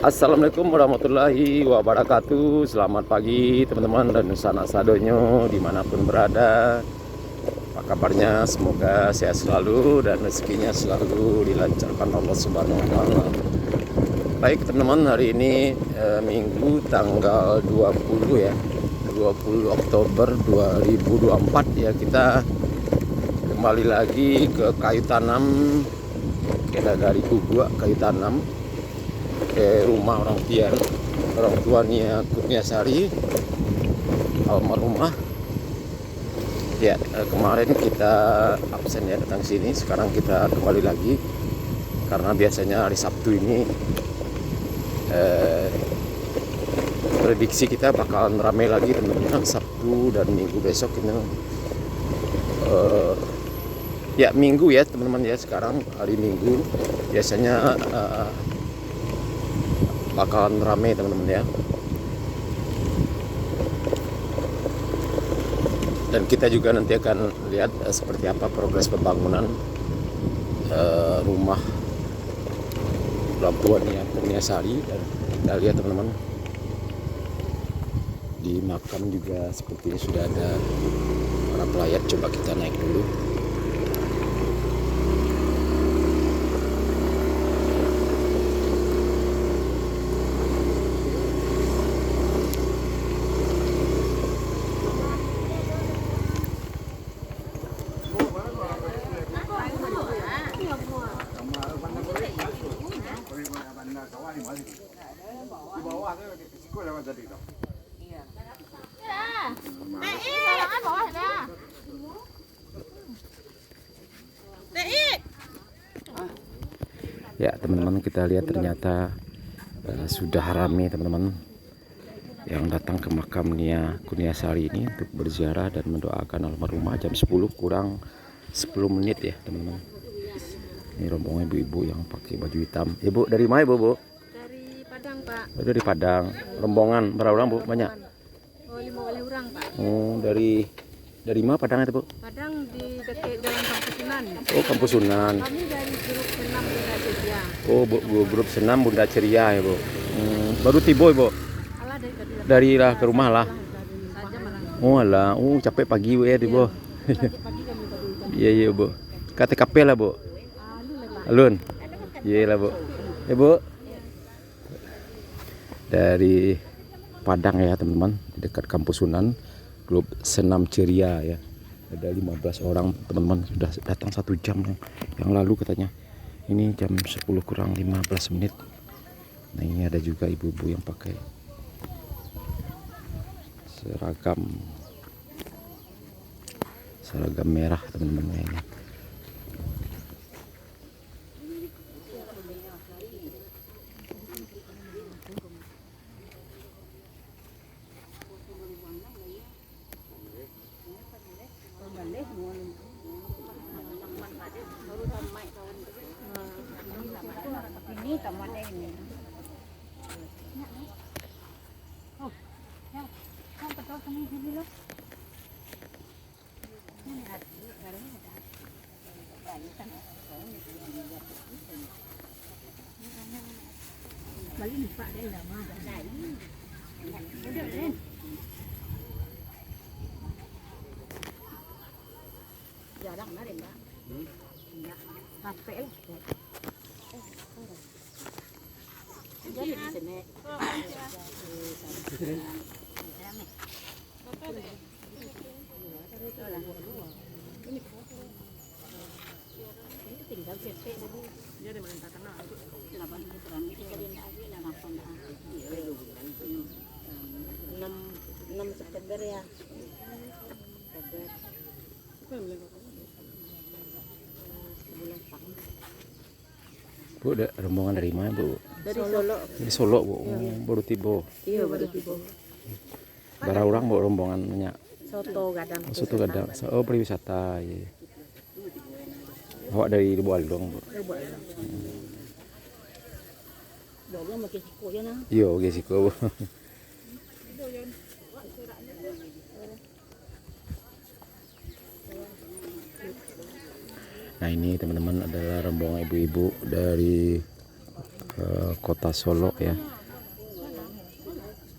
Assalamualaikum warahmatullahi wabarakatuh. Selamat pagi teman-teman dan sanak sadonyo dimanapun berada. Apa kabarnya? Semoga sehat selalu dan rezekinya selalu dilancarkan Allah Subhanahu wa Ta'ala. Baik teman-teman, hari ini Minggu tanggal 20 ya, 20 Oktober 2024 ya. Kita kembali lagi ke kayu tanam. Kita dari gua kayu tanam ke rumah orang tuanya Kurniasari almarhumah ya. Kemarin kita absen ya, datang sini. Sekarang kita kembali lagi karena biasanya hari Sabtu ini prediksi kita bakalan ramai lagi teman-teman. Sabtu dan Minggu besok ini ya Minggu ya teman-teman ya. Sekarang hari Minggu biasanya bakalan ramai teman-teman ya. Dan kita juga nanti akan lihat seperti apa progres pembangunan rumah orang tuanya Kurniasari. Dan kita lihat teman-teman, di makam juga sepertinya sudah ada para pelayat. Coba kita naik dulu. Ya teman-teman, kita lihat ternyata sudah ramai teman-teman yang datang ke makam Nia Kurniasari ini untuk berziarah dan mendoakan almarhumah. Jam 10 kurang 10 menit ya teman-teman. Ini rombongan ibu-ibu yang pakai baju hitam. Ibu dari mana ibu? Dari Padang, Pak. Dari Padang. Rombongan berapa orang bu? Banyak? Oh, 5 orang, Pak. Oh, dari mana Padang itu bu? Padang di dekat Jalan Kampus Sunan. Oh, Kampus Sunan. Kami dari grup senam Bunda Ceria. Oh, grup senam Bunda Ceria ya bu. Baru tiba ibu? Alah Dari lah ke rumah lah. Saja marang. Oh lah, capek pagi bu ya di bu. Pagi kami baru. Iya iya bu. KTKP lah bu. Pak. Alun. Iya lah bu. Ya bu. Dari Padang ya teman-teman, di dekat Kampus Sunan, grup senam ceria ya. Ada 15 orang teman-teman, sudah datang 1 jam yang lalu katanya. Ini jam 10 kurang 15 menit. Nah ini ada juga ibu-ibu yang pakai seragam merah teman-teman ini. Ini tamannya ini. Oh, ya. Kau betul kami sini loh. Ini ada garanya ada. Balik lupa deh lama dah. Udah deh. Jarang nari mbak. Capek lah. Jadi di sini. Ini tinggal CP dulu. Dia ada merintah tanah. 6 September ya. Bu, rombongan dari mana bu? Dari Solo. Dari Solo bu. Baru tiba. Iya baru tiba. Berapa orang bu rombongannya? Soto Gadang. Soto Gadang. Oh pariwisata. Iya. Awak dari Boaldong bu? Dulu makin siko ya nah. Iya, gesiko bu. Nah ini teman-teman adalah rombongan ibu-ibu dari kota Solo ya.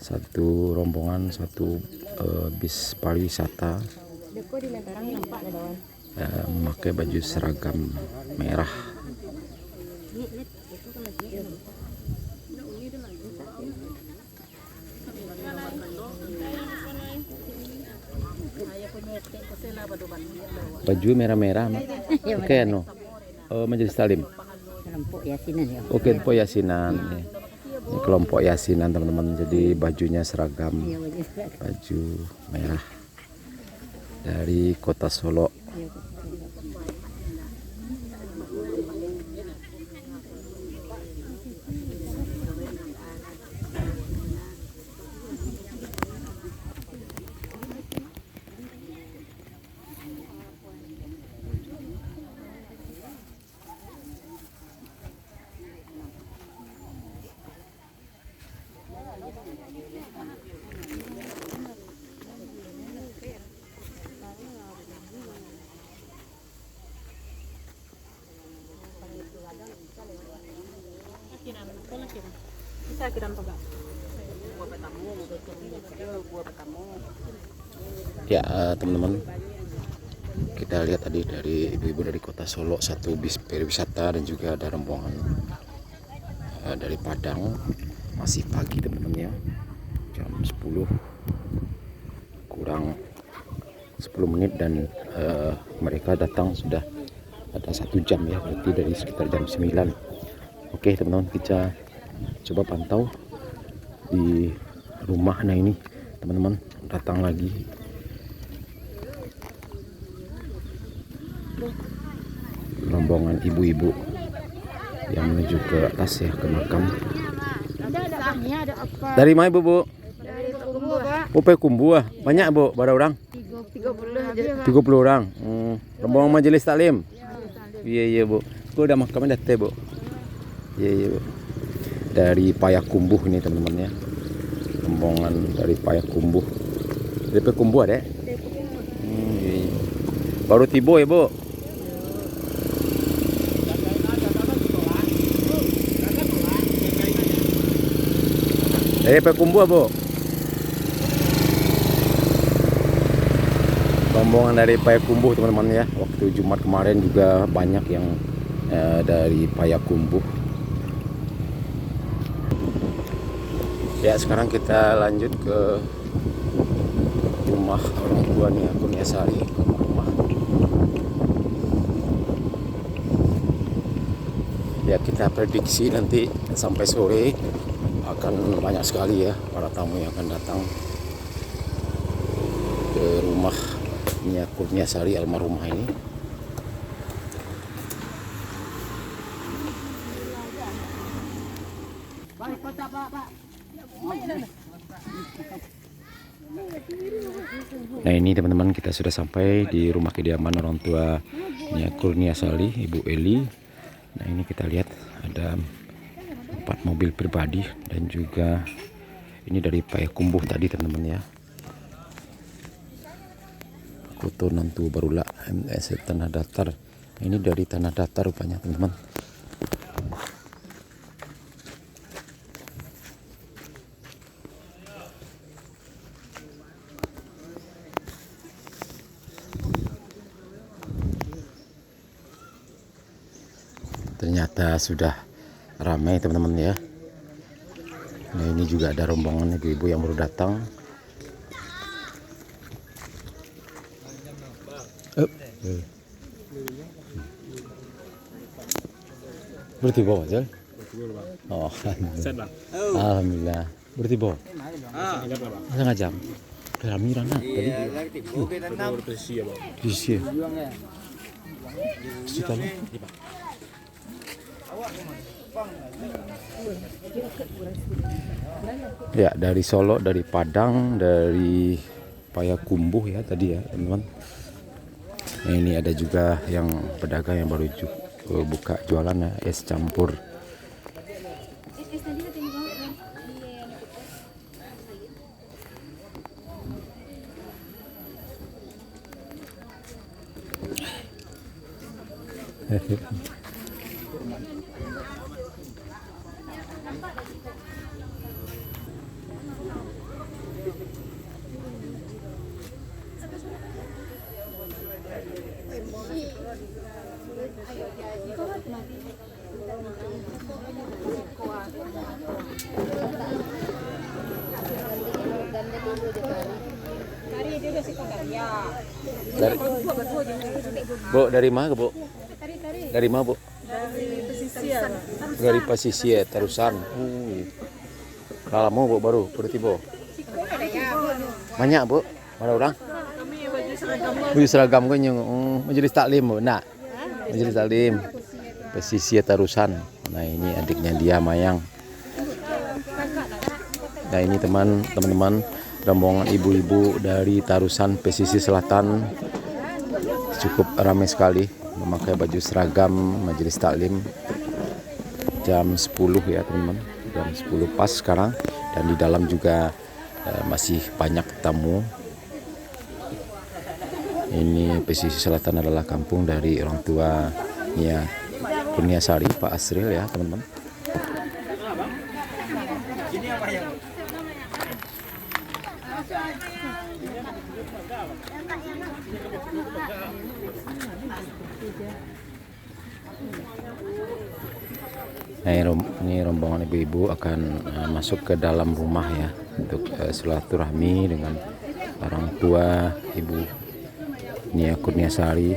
satu rombongan, satu bis pariwisata Deko di Mentarang nampak ada dawan. memakai baju seragam merah. Itu kan lagi ya. Baju merah-merah. Oke, no. Majelis Taklim. Kelompok yasinan ya. Oke, kelompok yasinan. Ini kelompok yasinan teman-teman. Jadi bajunya seragam, baju merah dari Kota Solo. Bisa kiram juga. Ya teman-teman, kita lihat tadi dari ibu-ibu dari Kota Solo, satu bis pariwisata, dan juga ada rombongan dari Padang. Masih pagi teman-teman ya, jam 10 kurang 10 menit, dan mereka datang sudah ada 1 jam ya, berarti dari sekitar jam 9. Oke teman-teman, kita coba pantau di rumah. Nah ini teman-teman, datang lagi rombongan ibu-ibu yang menuju ke atas ya, ke makam. Ada apa? Dari mana ibu, Bu? Dari Kumbu, Pak. Oh, Kumbu. Banyak, Bu? Berapa orang? 30 aja. 30 orang. Rombongan majelis taklim. Iya, Bu. Aku udah makamnya datang, Bu. Iya, Bu. Dari Payakumbuh ini teman-teman ya. Rombongan dari Payakumbuh. Dari Payakumbuh ada? Iya. Baru tiba ya, Bu? Dari Payakumbuh, Bu. Rombongan dari Payakumbuh teman-teman ya. Waktu Jumat kemarin juga banyak yang dari Payakumbuh. Ya, sekarang kita lanjut ke rumah orang tua nih, Kurniasari, rumah. Ya, kita prediksi nanti sampai sore akan banyak sekali ya para tamu yang akan datang ke rumah Nia Kurniasari almarhumah ini. Nah ini teman-teman, kita sudah sampai di rumah kediaman orang tua Nia Kurniasari, Ibu Eli. Nah ini kita lihat ada 4 mobil pribadi, dan juga ini dari Payakumbuh tadi teman-teman ya. Foto nantu Barula MS Tanah Datar. Ini dari Tanah Datar rupanya teman-teman. Ternyata sudah ramai teman-teman ya. Nah ini juga ada rombongan ibu-ibu yang baru datang. Berarti bawa aja. Oh, alhamdulillah. Berarti bawa. Setengah jam. Dalam mirana tadi. Di sini. Ya, dari Solo, dari Padang, dari Payakumbuh ya tadi ya teman-teman. Nah ini ada juga yang pedagang yang baru buka jualan ya, es campur. Tari dia udah sih ya. Dari Bu, dari mana Bu? Tari. Dari mana Bu? Dari pesisir. Dari pesisir terusan. Iya. Lama Bu baru berarti Bu. Banyak Bu. Berapa orang? Kami baju seragam. Baju seragam kan yang majelis taklim Bu. Nak. Majelis taklim. Pesisir terusan. Nah, ini adiknya dia Mayang. Nah, ini teman-teman rombongan ibu-ibu dari Tarusan Pesisir Selatan. Cukup ramai sekali memakai baju seragam majelis taklim. Jam 10 ya teman-teman, jam 10 pas sekarang, dan di dalam juga masih banyak tamu. Ini Pesisir Selatan adalah kampung dari orang tua Nia Kurniasari, Pak Asril ya teman-teman. Nah, ini rombongan ibu-ibu akan masuk ke dalam rumah ya untuk silaturahmi dengan orang tua Ibu Nia Kurniasari.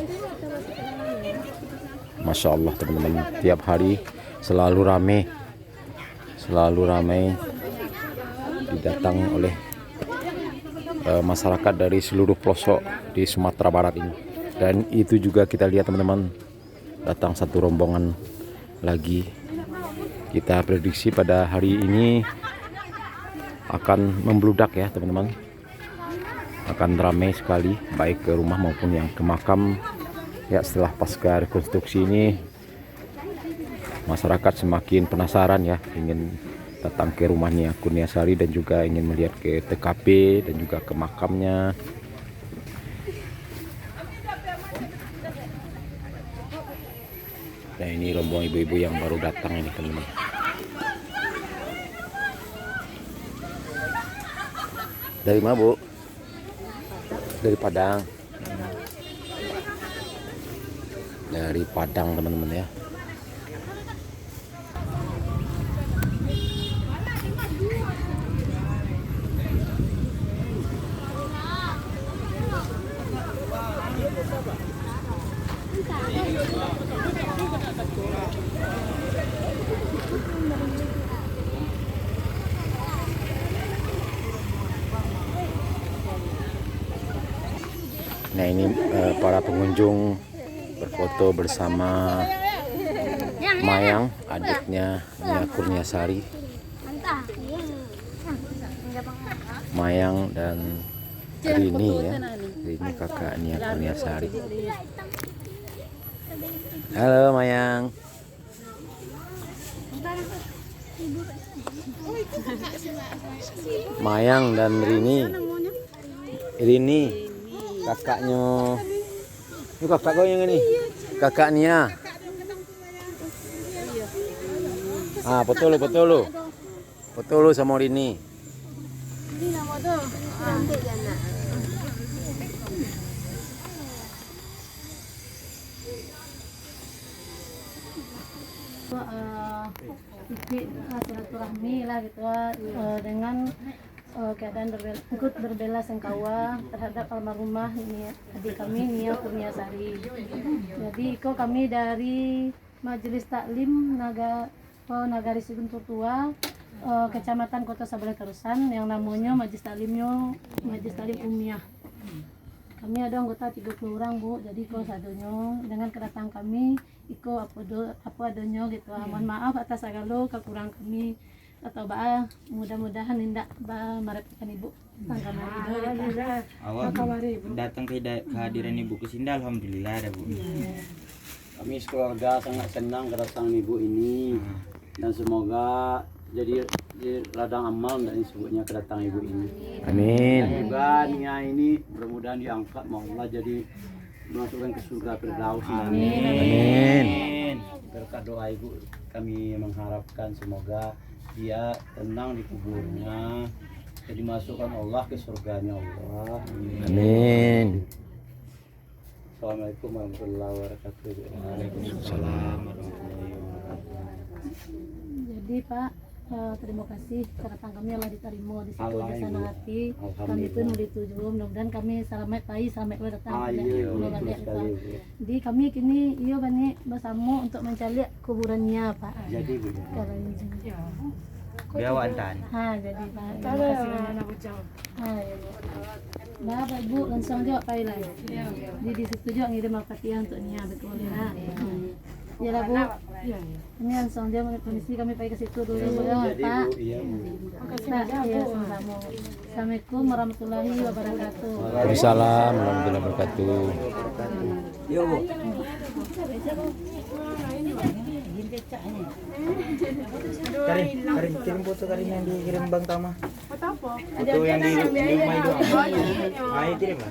Masya Allah teman-teman, tiap hari selalu ramai didatang oleh masyarakat dari seluruh pelosok di Sumatera Barat ini. Dan itu juga kita lihat teman-teman, datang satu rombongan lagi. Kita prediksi pada hari ini akan membludak ya teman-teman, akan ramai sekali baik ke rumah maupun yang ke makam ya. Setelah pasca rekonstruksi ini, masyarakat semakin penasaran ya, ingin datang ke rumah Nia Kurniasari dan juga ingin melihat ke TKP dan juga ke makamnya. Nah, ini rombongan ibu-ibu yang baru datang ini teman-teman. Dari mana Bu? Dari Padang. Dari Padang teman-teman ya. Nah, ini para pengunjung berfoto bersama Mayang, adiknya Nia Kurniasari. Mayang dan Rini ya, Rini kakak Nia Kurniasari. Halo Mayang. Mayang dan Rini. Kakaknya. Ini kakak kau yang ini. Kakak Nia. Ah, foto lu sama Rini. Silaturahmi lah gitu dengan keadaan ikut berbela sungkawa terhadap almarhumah ini adik kami Nia Kurniasari. Jadi kami dari Majelis Taklim Nagari Siguntur Tua, Kecamatan Kota Sabale Tarusan, yang namanya Majelis Taklim Umiyah. Kami ada anggota 30 orang Bu, jadi sadonyo dengan kedatangan kami apa adanya gitu. Mohon maaf atas segala kekurangan kami atau mudah-mudahan tidak merepotkan Ibu. Awal datang ke kehadiran Ibu ke sini, alhamdulillah ada Bu. Kami sekeluarga sangat senang kedatangan Ibu ini dan semoga jadi ladang amal dan disebutnya kedatangan Ibu ini. Amin. Semoga Nia ini mudah-mudahan diangkat Allah jadi dimasukkan ke surga Firdaus. Amin. Berkat doa Ibu kami mengharapkan semoga dia tenang di kuburnya, jadi masukkan Allah ke surganya Allah. Amin. Assalamualaikum warahmatullahi wabarakatuh. Waalaikumsalam. Jadi Pak, terima kasih kedatangan kami Allah diterima di situ Allah, di sana Ibu. hati kami Alhamdulillah. pun dituju mudah-mudahan kami selamat pagi selamat datang Iya, Pulau betul Balik sekali, itu. Bu. Jadi kami kini iya banyak bersama untuk mencari kuburannya Pak. Jadi Bu. Kalau izin. Biawa antan. Jadi Pak. Terima kasih banyak. Ya Bu. Nah, Pak Ibu langsung juga Pak Ilai. Jadi di situ juga ngirim al-fatihah untuk Nia betul ya. Ya lah Bu. Ini langsung dia permisi kami pergi ke situ dulu ya Jadi Pak. Bu, iya Bu. Nah, ya sama-sama. Assalamualaikum warahmatullahi wabarakatuh. Waalaikumsalam warahmatullahi wabarakatuh. Yo, Bu. Karin kirim foto Karin yang dikirim Bang Tama. Foto yang di rumah itu. Ayo kirim lah.